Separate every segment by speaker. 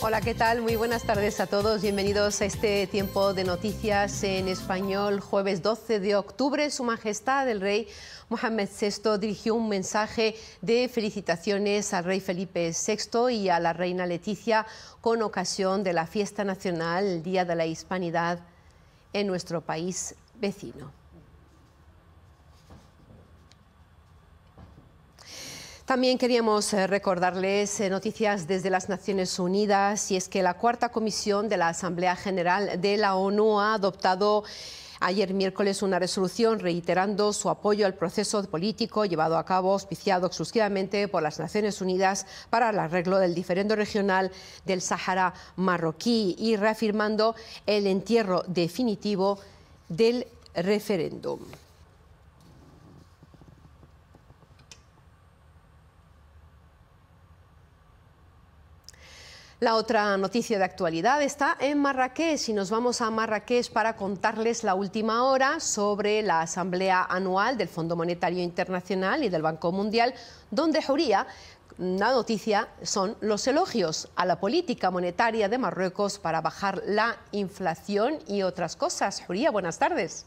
Speaker 1: Hola, ¿qué tal? Muy buenas tardes a todos. Bienvenidos a este tiempo de noticias en español. Jueves 12 de octubre, Su Majestad el Rey Mohammed VI dirigió un mensaje de felicitaciones al Rey Felipe VI y a la Reina Leticia con ocasión de la fiesta nacional, el Día de la Hispanidad, en nuestro país vecino. También queríamos recordarles noticias desde las Naciones Unidas, y es que la Cuarta Comisión de la Asamblea General de la ONU ha adoptado ayer miércoles una resolución reiterando su apoyo al proceso político llevado a cabo, auspiciado exclusivamente por las Naciones Unidas para el arreglo del diferendo regional del Sáhara marroquí y reafirmando el entierro definitivo del referéndum. La otra noticia de actualidad está en Marrakech y nos vamos a Marrakech para contarles la última hora sobre la Asamblea Anual del Fondo Monetario Internacional y del Banco Mundial, donde Houria, la noticia son los elogios a la política monetaria de Marruecos para bajar la inflación y otras cosas. Houria, buenas tardes.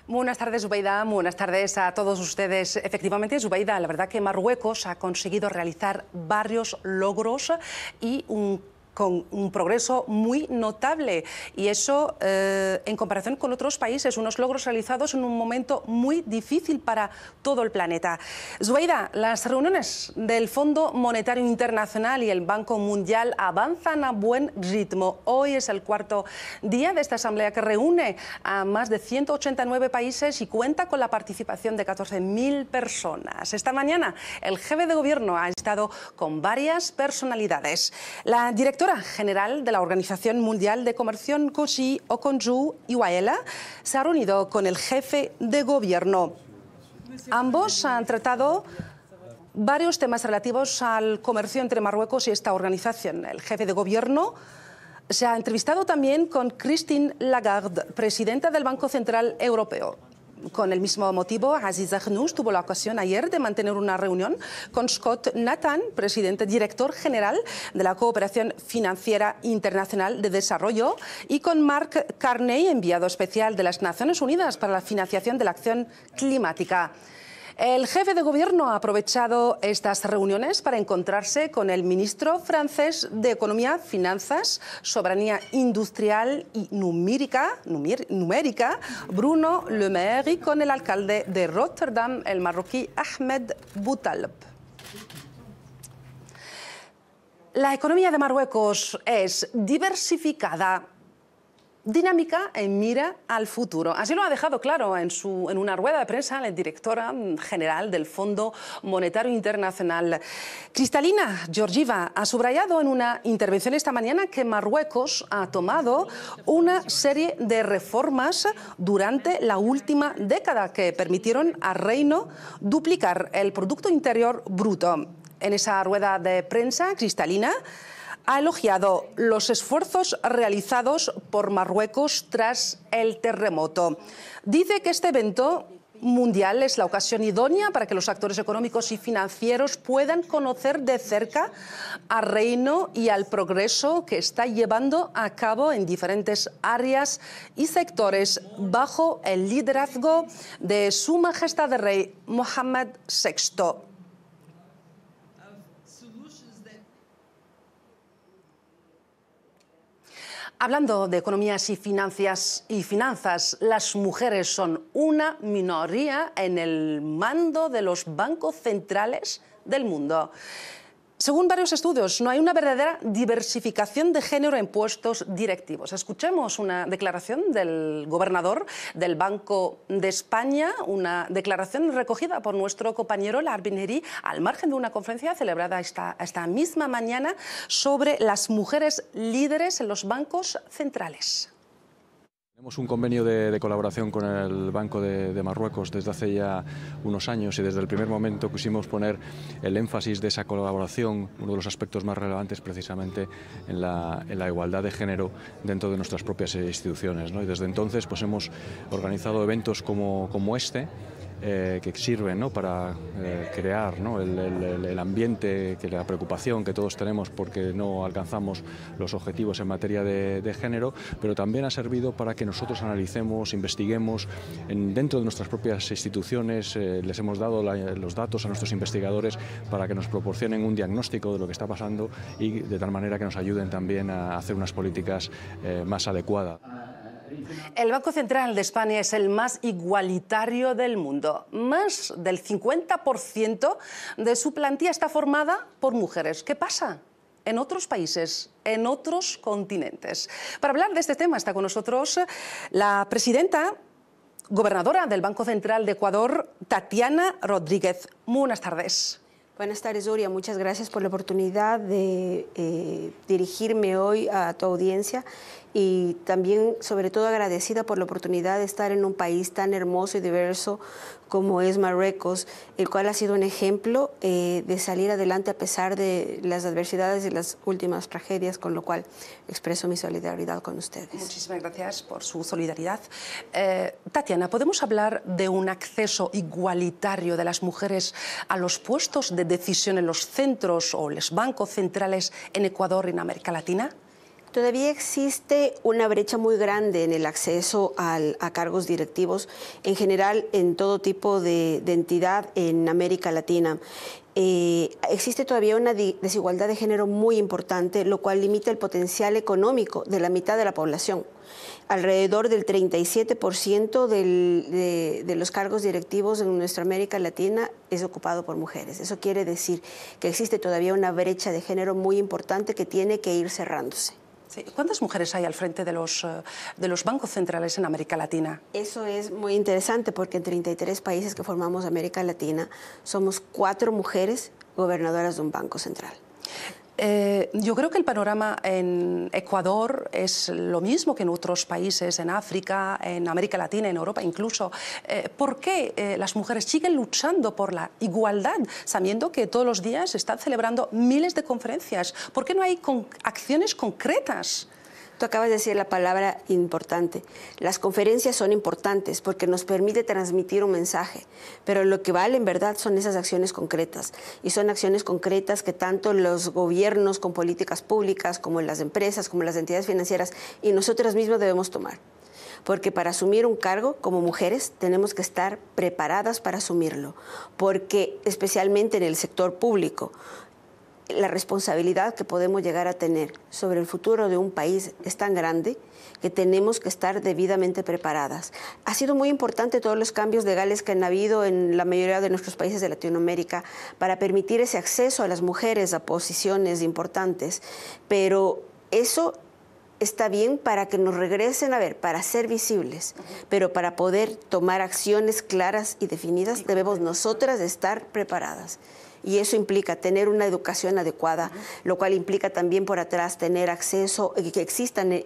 Speaker 2: Buenas tardes, Zubeida. Buenas tardes a todos ustedes. Efectivamente, Zubeida, la verdad que Marruecos ha conseguido realizar varios logros y con un progreso muy notable, y eso en comparación con otros países, unos logros realizados en un momento muy difícil para todo el planeta. Zubeida, las reuniones del Fondo Monetario Internacional y el Banco Mundial avanzan a buen ritmo. Hoy es el cuarto día de esta asamblea que reúne a más de 189 países y cuenta con la participación de 14.000 personas. Esta mañana el jefe de gobierno ha estado con varias personalidades. La directora general de la Organización Mundial de Comercio, Koshi Okonjo Iweala, se ha reunido con el jefe de gobierno. Ambos han tratado varios temas relativos al comercio entre Marruecos y esta organización. El jefe de gobierno se ha entrevistado también con Christine Lagarde, presidenta del Banco Central Europeo. Con el mismo motivo, Aziz Akhannouch tuvo la ocasión ayer de mantener una reunión con Scott Nathan, presidente director general de la Cooperación Financiera Internacional de Desarrollo, y con Mark Carney, enviado especial de las Naciones Unidas para la financiación de la acción climática. El jefe de gobierno ha aprovechado estas reuniones para encontrarse con el ministro francés de Economía, Finanzas, Soberanía Industrial y Numérica, Bruno Le Maire, y con el alcalde de Rotterdam, el marroquí Ahmed Boutaleb. La economía de Marruecos es diversificada, dinámica e mira al futuro. Así lo ha dejado claro en una rueda de prensa la directora general del Fondo Monetario Internacional. Kristalina Georgieva ha subrayado en una intervención esta mañana que Marruecos ha tomado una serie de reformas durante la última década que permitieron al reino duplicar el Producto Interior Bruto. En esa rueda de prensa, Kristalina ha elogiado los esfuerzos realizados por Marruecos tras el terremoto. Dice que este evento mundial es la ocasión idónea para que los actores económicos y financieros puedan conocer de cerca al reino y al progreso que está llevando a cabo en diferentes áreas y sectores bajo el liderazgo de Su Majestad el Rey Mohammed VI. Hablando de economías y finanzas, las mujeres son una minoría en el mando de los bancos centrales del mundo. Según varios estudios, no hay una verdadera diversificación de género en puestos directivos. Escuchemos una declaración del gobernador del Banco de España, una declaración recogida por nuestro compañero Lar Bineri al margen de una conferencia celebrada esta misma mañana sobre las mujeres líderes en los bancos centrales.
Speaker 3: Tenemos un convenio de colaboración con el Banco de Marruecos desde hace ya unos años, y desde el primer momento quisimos poner el énfasis de esa colaboración, uno de los aspectos más relevantes precisamente en la igualdad de género dentro de nuestras propias instituciones, ¿no? Y desde entonces pues hemos organizado eventos como este, que sirven, ¿no?, para crear, ¿no?, el ambiente, la preocupación que todos tenemos porque no alcanzamos los objetivos en materia de género, pero también ha servido para que nosotros analicemos, investiguemos dentro de nuestras propias instituciones. Les hemos dado los datos a nuestros investigadores para que nos proporcionen un diagnóstico de lo que está pasando y de tal manera que nos ayuden también a hacer unas políticas más adecuadas.
Speaker 2: El Banco Central de España es el más igualitario del mundo. Más del 50% de su plantilla está formada por mujeres. ¿Qué pasa en otros países, en otros continentes? Para hablar de este tema está con nosotros la presidenta, gobernadora del Banco Central de Ecuador, Tatiana Rodríguez. Muy buenas tardes.
Speaker 4: Buenas tardes, Uria. Muchas gracias por la oportunidad de dirigirme hoy a tu audiencia y también, sobre todo, agradecida por la oportunidad de estar en un país tan hermoso y diverso como es Marruecos, el cual ha sido un ejemplo de salir adelante a pesar de las adversidades y las últimas tragedias, con lo cual expreso mi solidaridad con ustedes.
Speaker 2: Muchísimas gracias por su solidaridad. Tatiana, ¿podemos hablar de un acceso igualitario de las mujeres a los puestos de decisión en los centros o los bancos centrales en Ecuador y en América Latina?
Speaker 4: Todavía existe una brecha muy grande en el acceso a cargos directivos, en general en todo tipo de entidad en América Latina. Existe todavía una desigualdad de género muy importante, lo cual limita el potencial económico de la mitad de la población. Alrededor del 37% de los cargos directivos en nuestra América Latina es ocupado por mujeres. Eso quiere decir que existe todavía una brecha de género muy importante que tiene que ir cerrándose.
Speaker 2: Sí. ¿Cuántas mujeres hay al frente de los bancos centrales en América Latina?
Speaker 4: Eso es muy interesante porque en 33 países que formamos América Latina somos 4 mujeres gobernadoras de un banco central.
Speaker 2: Yo creo que el panorama en Ecuador es lo mismo que en otros países, en África, en América Latina, en Europa incluso. ¿Por qué las mujeres siguen luchando por la igualdad, sabiendo que todos los días se están celebrando miles de conferencias? ¿Por qué no hay acciones concretas?
Speaker 4: Tú acabas de decir la palabra importante. Las conferencias son importantes porque nos permite transmitir un mensaje, pero lo que vale en verdad son esas acciones concretas. Y son acciones concretas que tanto los gobiernos con políticas públicas, como las empresas, como las entidades financieras y nosotras mismas debemos tomar. Porque para asumir un cargo como mujeres tenemos que estar preparadas para asumirlo, porque especialmente en el sector público, la responsabilidad que podemos llegar a tener sobre el futuro de un país es tan grande que tenemos que estar debidamente preparadas. Ha sido muy importante todos los cambios legales que han habido en la mayoría de nuestros países de Latinoamérica para permitir ese acceso a las mujeres a posiciones importantes, pero eso está bien para que nos regresen, para ser visibles, pero para poder tomar acciones claras y definidas debemos nosotras estar preparadas. Y eso implica tener una educación adecuada, lo cual implica también por atrás tener acceso, que existan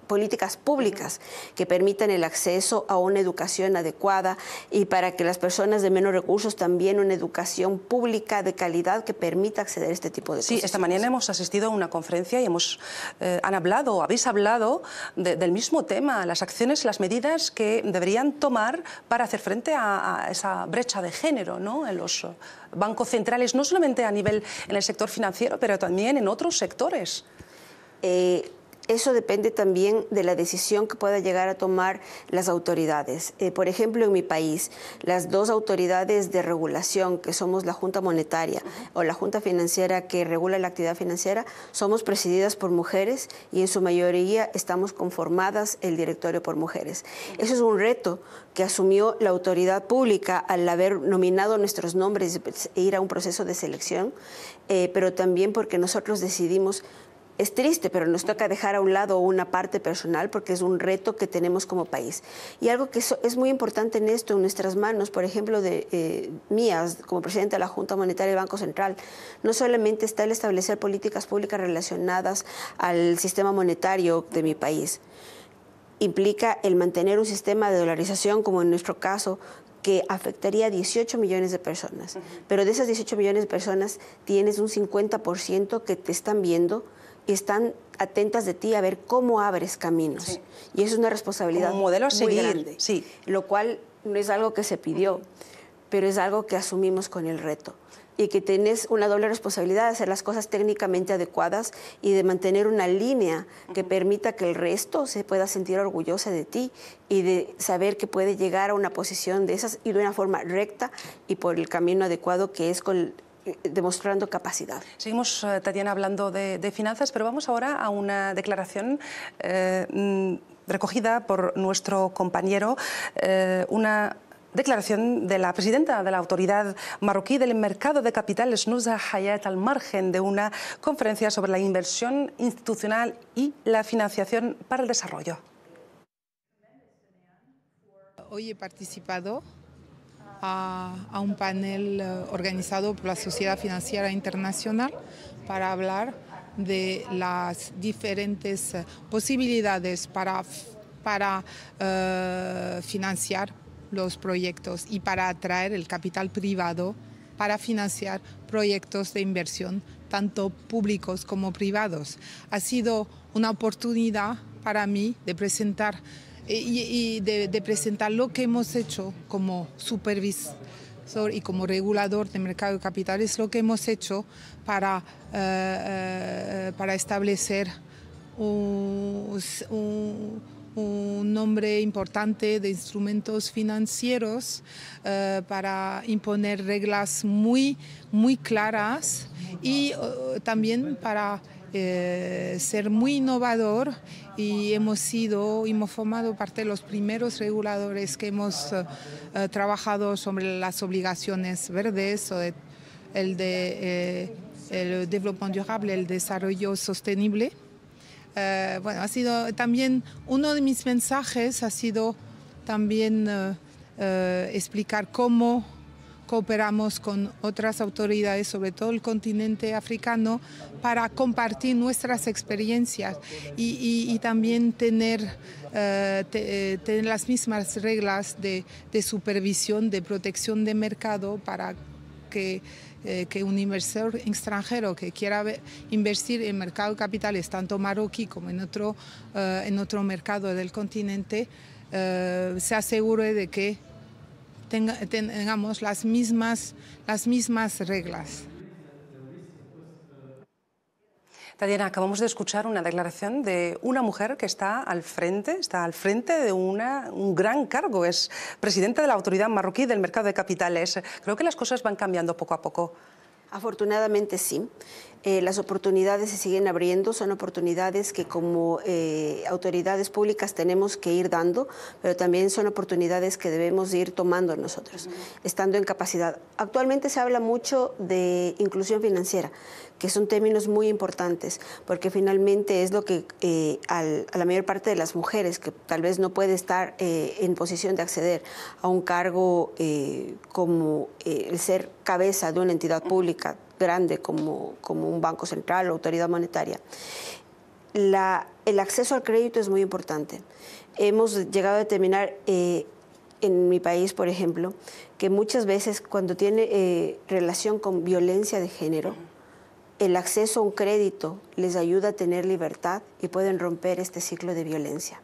Speaker 4: políticas públicas que permitan el acceso a una educación adecuada y para que las personas de menos recursos también una educación pública de calidad que permita acceder a este tipo de cosas.
Speaker 2: Sí, esta mañana hemos asistido a una conferencia y habéis hablado del mismo tema, las acciones, las medidas que deberían tomar para hacer frente a esa brecha de género, ¿no?, en los bancos centrales, no solamente a nivel en el sector financiero, pero también en otros sectores.
Speaker 4: Eso depende también de la decisión que pueda llegar a tomar las autoridades. Por ejemplo, en mi país, las 2 autoridades de regulación, que somos la Junta Monetaria o la Junta Financiera que regula la actividad financiera, somos presididas por mujeres y en su mayoría estamos conformadas el directorio por mujeres. Eso es un reto que asumió la autoridad pública al haber nominado nuestros nombres e ir a un proceso de selección, pero también porque nosotros decidimos. Es triste, pero nos toca dejar a un lado una parte personal porque es un reto que tenemos como país. Y algo que es muy importante en esto, en nuestras manos, por ejemplo, mías, como presidenta de la Junta Monetaria del Banco Central, no solamente está el establecer políticas públicas relacionadas al sistema monetario de mi país, implica el mantener un sistema de dolarización, como en nuestro caso, que afectaría a 18 millones de personas. Pero de esas 18 millones de personas tienes un 50% que te están viendo, y están atentas de ti a ver cómo abres caminos. Sí. Y eso es una responsabilidad
Speaker 2: como modelo a seguir,
Speaker 4: muy grande,
Speaker 2: sí.
Speaker 4: Lo cual no es algo que se pidió, pero es algo que asumimos con el reto. Y que tienes una doble responsabilidad de hacer las cosas técnicamente adecuadas y de mantener una línea que permita que el resto se pueda sentir orgullosa de ti y de saber que puede llegar a una posición de esas y de una forma recta y por el camino adecuado que es demostrando capacidad.
Speaker 2: Seguimos, Tatiana, hablando de finanzas, pero vamos ahora a una declaración recogida por nuestro compañero, una declaración de la presidenta de la Autoridad Marroquí del Mercado de Capitales, Nusa Hayat, al margen de una conferencia sobre la inversión institucional y la financiación para el desarrollo.
Speaker 5: Hoy he participado a un panel organizado por la Sociedad Financiera Internacional para hablar de las diferentes posibilidades para financiar los proyectos y para atraer el capital privado para financiar proyectos de inversión, tanto públicos como privados. Ha sido una oportunidad para mí de presentar de presentar lo que hemos hecho como supervisor y como regulador de mercado de capitales, lo que hemos hecho para establecer un nombre importante de instrumentos financieros para imponer reglas muy claras y también para ser muy innovador, y hemos formado parte de los primeros reguladores que hemos trabajado sobre las obligaciones verdes o el desarrollo durable, el desarrollo sostenible. Bueno, ha sido también uno de mis mensajes, ha sido también explicar cómo cooperamos con otras autoridades, sobre todo el continente africano, para compartir nuestras experiencias y también tener las mismas reglas de supervisión, de protección de mercado para que un inversor extranjero que quiera invertir en mercado de capitales, tanto marroquí como en otro mercado del continente, se asegure de que tengamos las mismas reglas.
Speaker 2: Tatiana, acabamos de escuchar una declaración de una mujer que está al frente de un gran cargo, es presidenta de la Autoridad Marroquí del Mercado de Capitales. Creo que las cosas van cambiando poco a poco.
Speaker 4: Afortunadamente sí. Las oportunidades se siguen abriendo, son oportunidades que como autoridades públicas tenemos que ir dando, pero también son oportunidades que debemos ir tomando nosotros, estando en capacidad. Actualmente se habla mucho de inclusión financiera, que son términos muy importantes, porque finalmente es lo que a la mayor parte de las mujeres que tal vez no puede estar en posición de acceder a un cargo como el ser cabeza de una entidad pública grande como un banco central o autoridad monetaria. El acceso al crédito es muy importante. Hemos llegado a determinar en mi país, por ejemplo, que muchas veces cuando tiene relación con violencia de género, el acceso a un crédito les ayuda a tener libertad y pueden romper este ciclo de violencia.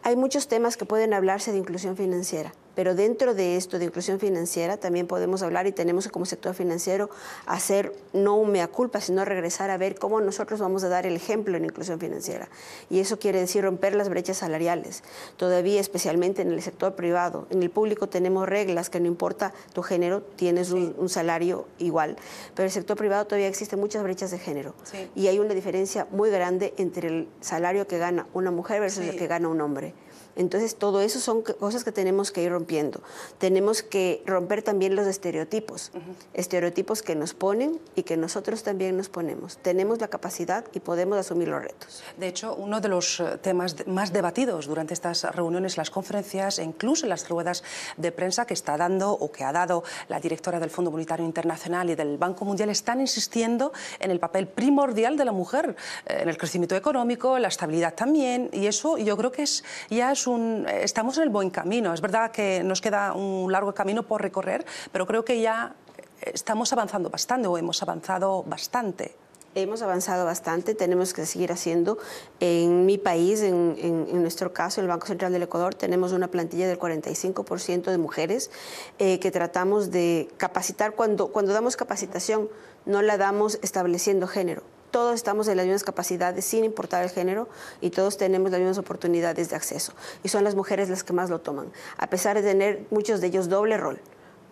Speaker 4: Hay muchos temas que pueden hablarse de inclusión financiera, pero dentro de esto de inclusión financiera también podemos hablar y tenemos que como sector financiero hacer no un mea culpa, sino regresar a ver cómo nosotros vamos a dar el ejemplo en inclusión financiera. Y eso quiere decir romper las brechas salariales. Todavía, especialmente en el sector privado, en el público tenemos reglas que no importa tu género, tienes un salario igual, pero en el sector privado todavía existen muchas brechas de género. Sí. Y hay una diferencia muy grande entre el salario que gana una mujer versus el que gana un hombre. Entonces, todo eso son cosas que tenemos que ir rompiendo. Tenemos que romper también los estereotipos, estereotipos que nos ponen y que nosotros también nos ponemos. Tenemos la capacidad y podemos asumir los retos.
Speaker 2: De hecho, uno de los temas más debatidos durante estas reuniones, las conferencias e incluso las ruedas de prensa que está dando o que ha dado la directora del Fondo Monetario Internacional y del Banco Mundial, están insistiendo en el papel primordial de la mujer en el crecimiento económico, la estabilidad también, y eso yo creo que estamos en el buen camino. Es verdad que nos queda un largo camino por recorrer, pero creo que ya estamos avanzando bastante o hemos avanzado bastante.
Speaker 4: Hemos avanzado bastante, tenemos que seguir haciendo. En mi país, en nuestro caso, en el Banco Central del Ecuador, tenemos una plantilla del 45% de mujeres que tratamos de capacitar. Cuando damos capacitación, no la damos estableciendo género. Todos estamos en las mismas capacidades sin importar el género y todos tenemos las mismas oportunidades de acceso. Y son las mujeres las que más lo toman, a pesar de tener muchos de ellos doble rol.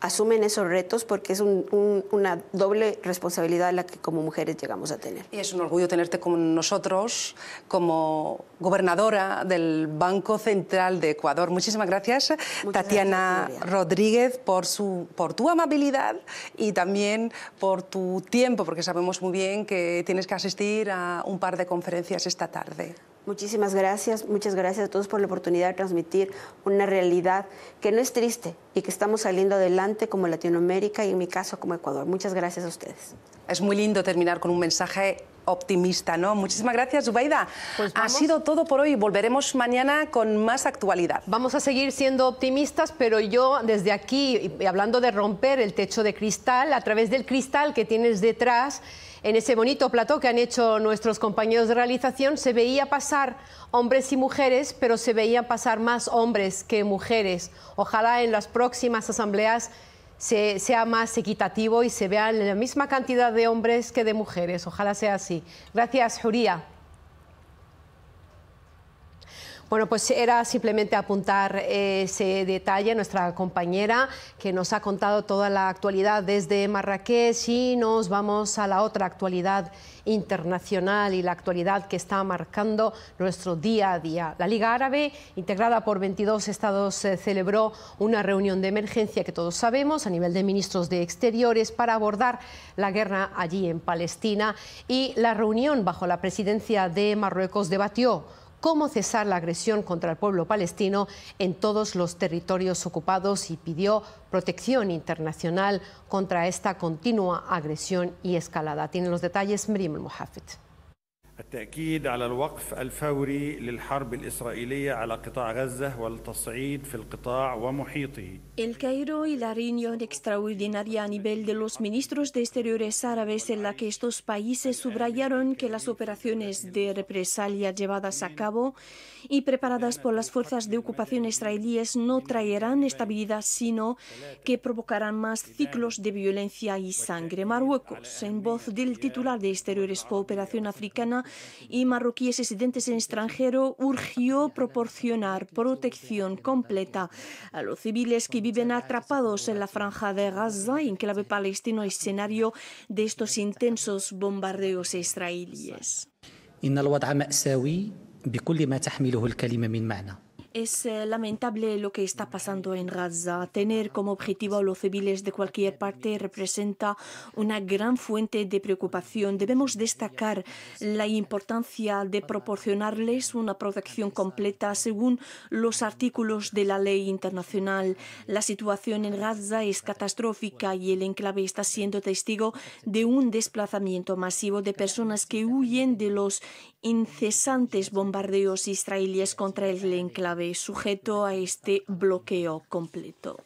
Speaker 4: Asumen esos retos porque es una doble responsabilidad la que como mujeres llegamos a tener.
Speaker 2: Y es un orgullo tenerte con nosotros como gobernadora del Banco Central de Ecuador. Muchísimas gracias, Tatiana Rodríguez, por tu amabilidad y también por tu tiempo, porque sabemos muy bien que tienes que asistir a un par de conferencias esta tarde.
Speaker 4: Muchísimas gracias, muchas gracias a todos por la oportunidad de transmitir una realidad que no es triste y que estamos saliendo adelante como Latinoamérica y en mi caso como Ecuador. Muchas gracias a ustedes.
Speaker 2: Es muy lindo terminar con un mensaje optimista, ¿no? Muchísimas gracias, Zubaida.
Speaker 1: Pues
Speaker 2: ha sido todo por hoy. Volveremos mañana con más actualidad.
Speaker 1: Vamos a seguir siendo optimistas, pero yo desde aquí, hablando de romper el techo de cristal, a través del cristal que tienes detrás, en ese bonito plató que han hecho nuestros compañeros de realización, se veía pasar hombres y mujeres, pero se veían pasar más hombres que mujeres. Ojalá en las próximas asambleas sea más equitativo y se vean la misma cantidad de hombres que de mujeres. Ojalá sea así. Gracias, Juría. Bueno, pues era simplemente apuntar ese detalle. Nuestra compañera que nos ha contado toda la actualidad desde Marrakech, y nos vamos a la otra actualidad internacional y la actualidad que está marcando nuestro día a día. La Liga Árabe, integrada por 22 estados, celebró una reunión de emergencia que todos sabemos a nivel de ministros de Exteriores para abordar la guerra allí en Palestina, y la reunión bajo la presidencia de Marruecos debatió cómo cesar la agresión contra el pueblo palestino en todos los territorios ocupados y pidió protección internacional contra esta continua agresión y escalada. Tienen los detalles Miriam El-Mohafed.
Speaker 6: التأكيد على الوقف الفوري للحرب الإسرائيلية على قطاع غزة والتصعيد في القطاع ومحيطه.
Speaker 7: El Cairo y la reunión extraordinaria a nivel de los ministros de Exteriores árabes en la que estos países subrayaron que las operaciones de represalia llevadas a cabo y preparadas por las fuerzas de ocupación israelíes no traerán estabilidad, sino que provocarán más ciclos de violencia y sangre. Marruecos, en voz del titular de Exteriores Cooperación Africana y marroquíes residentes en extranjero, urgió proporcionar protección completa a los civiles que viven atrapados en la franja de Gaza, enclave palestino, escenario de estos intensos bombardeos israelíes. Es lamentable lo que está pasando en Gaza. Tener como objetivo a los civiles de cualquier parte representa una gran fuente de preocupación. Debemos destacar la importancia de proporcionarles una protección completa según los artículos de la ley internacional. La situación en Gaza es catastrófica y el enclave está siendo testigo de un desplazamiento masivo de personas que huyen de los incesantes bombardeos israelíes contra el enclave, sujeto a este bloqueo completo.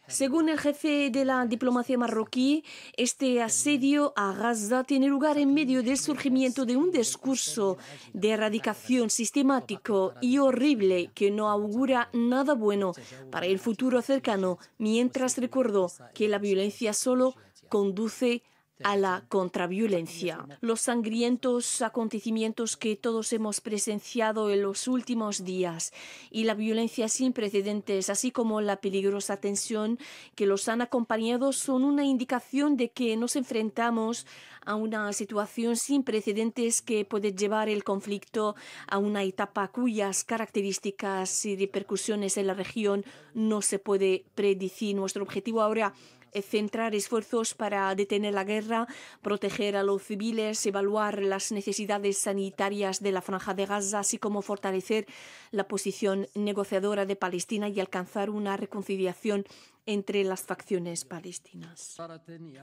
Speaker 7: Según el jefe de la diplomacia marroquí, este asedio a Gaza tiene lugar en medio del surgimiento de un discurso de erradicación sistemático y horrible que no augura nada bueno para el futuro cercano, mientras recordó que la violencia solo conduce a la contraviolencia. Los sangrientos acontecimientos que todos hemos presenciado en los últimos días y la violencia sin precedentes, así como la peligrosa tensión que los han acompañado, son una indicación de que nos enfrentamos a una situación sin precedentes que puede llevar el conflicto a una etapa cuyas características y repercusiones en la región no se puede predecir. Nuestro objetivo ahora centrar esfuerzos para detener la guerra, proteger a los civiles, evaluar las necesidades sanitarias de la Franja de Gaza, así como fortalecer la posición negociadora de Palestina y alcanzar una reconciliación entre las facciones palestinas.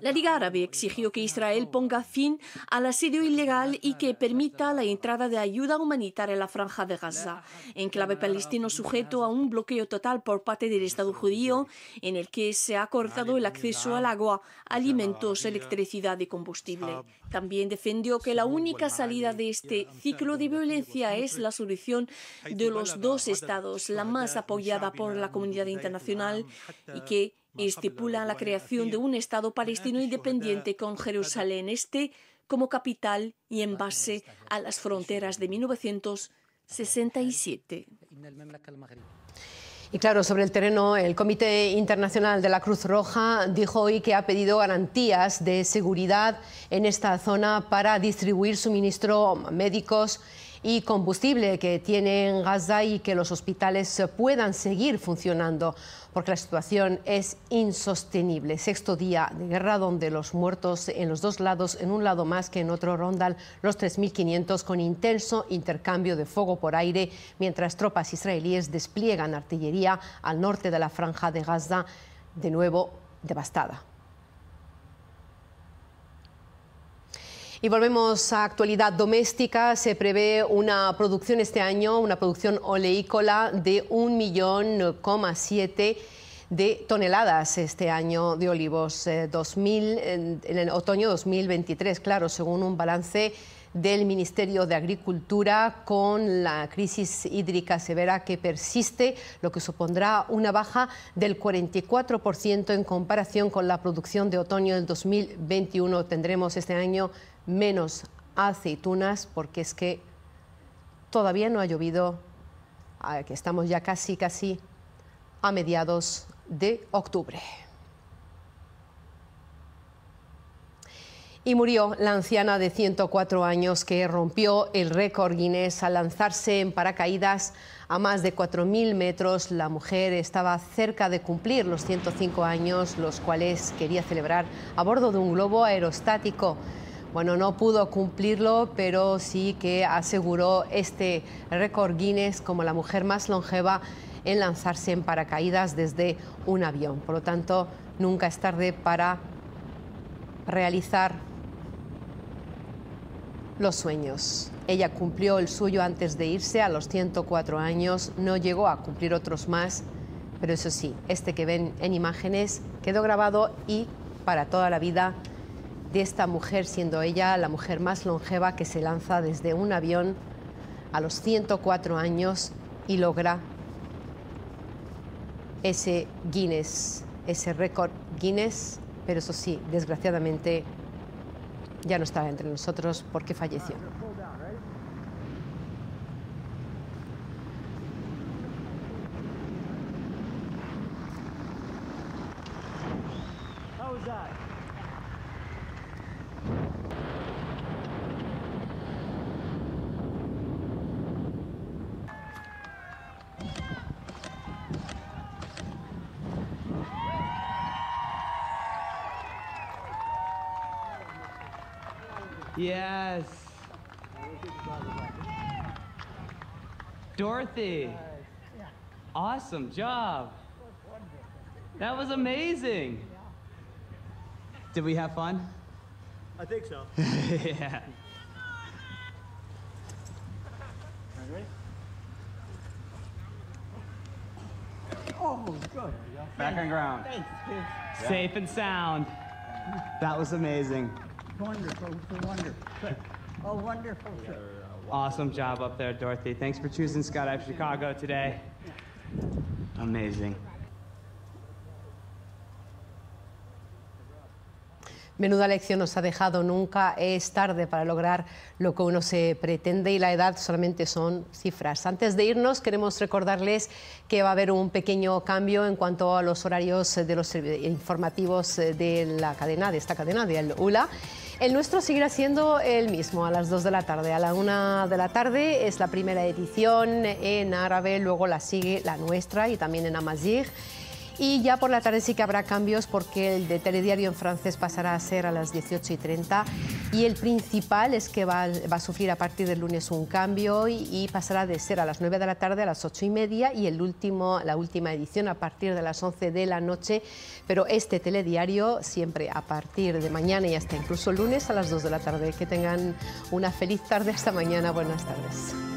Speaker 7: La Liga Árabe exigió que Israel ponga fin al asedio ilegal y que permita la entrada de ayuda humanitaria en la Franja de Gaza, enclave palestino sujeto a un bloqueo total por parte del Estado judío, en el que se ha cortado el acceso al agua, alimentos, electricidad y combustible. También defendió que la única salida de este ciclo de violencia es la solución de los dos estados, la más apoyada por la comunidad internacional, y que estipula la creación de un Estado palestino independiente con Jerusalén Este como capital y en base a las fronteras de 1967.
Speaker 1: Y claro, sobre el terreno, el Comité Internacional de la Cruz Roja dijo hoy que ha pedido garantías de seguridad en esta zona para distribuir suministro médicos y combustible que tiene en Gaza y que los hospitales puedan seguir funcionando, porque la situación es insostenible. Sexto día de guerra donde los muertos en los dos lados, en un lado más que en otro, rondan los 3.500 con intenso intercambio de fuego por aire, mientras tropas israelíes despliegan artillería al norte de la Franja de Gaza, de nuevo devastada. Y volvemos a actualidad doméstica. Se prevé una producción este año, una producción oleícola de 1,7 millones de toneladas este año de olivos, en el otoño 2023, claro, según un balance del Ministerio de Agricultura, con la crisis hídrica severa que persiste, lo que supondrá una baja del 44% en comparación con la producción de otoño del 2021. Tendremos este año menos aceitunas porque es que todavía no ha llovido, que estamos ya casi a mediados de octubre. Y murió la anciana de 104 años que rompió el récord Guinness al lanzarse en paracaídas a más de 4.000 metros. La mujer estaba cerca de cumplir los 105 años, los cuales quería celebrar a bordo de un globo aerostático. Bueno, no pudo cumplirlo, pero sí que aseguró este récord Guinness como la mujer más longeva en lanzarse en paracaídas desde un avión. Por lo tanto, nunca es tarde para realizar los sueños. Ella cumplió el suyo antes de irse a los 104 años, no llegó a cumplir otros más, pero eso sí, este que ven en imágenes quedó grabado y para toda la vida de esta mujer, siendo ella la mujer más longeva que se lanza desde un avión a los 104 años y logra ese Guinness, ese récord Guinness, pero eso sí, desgraciadamente ya no estaba entre nosotros porque falleció.
Speaker 8: Yes. Dorothy. Awesome job. That was amazing. Did we have fun?
Speaker 9: I think so.
Speaker 8: Yeah.
Speaker 9: Ready? Oh, good.
Speaker 8: Back on ground.
Speaker 9: Thanks, kid.
Speaker 8: Safe and sound. That was amazing.
Speaker 9: Wonderful, wonderful. Oh, wonderful.
Speaker 8: Awesome job up there, Dorothy. Thanks for choosing Skydive Chicago today. Amazing.
Speaker 1: Menuda lección nos ha dejado. Nunca es tarde para lograr lo que uno se pretende y la edad solamente son cifras. Antes de irnos, queremos recordarles que va a haber un pequeño cambio en cuanto a los horarios de los informativos de la cadena, de esta cadena, de Al Ula. El nuestro seguirá siendo el mismo, a las 2 de la tarde. A la 1 de la tarde es la primera edición en árabe, luego la sigue la nuestra y también en amazigh. Y ya por la tarde sí que habrá cambios porque el de Telediario en francés pasará a ser a las 18:30 y el principal es que va a sufrir a partir del lunes un cambio y pasará de ser a las 9 de la tarde a las 8:30 y la última edición a partir de las 11 de la noche, pero este telediario siempre a partir de mañana y hasta incluso lunes a las 2 de la tarde. Que tengan una feliz tarde, hasta mañana, buenas tardes.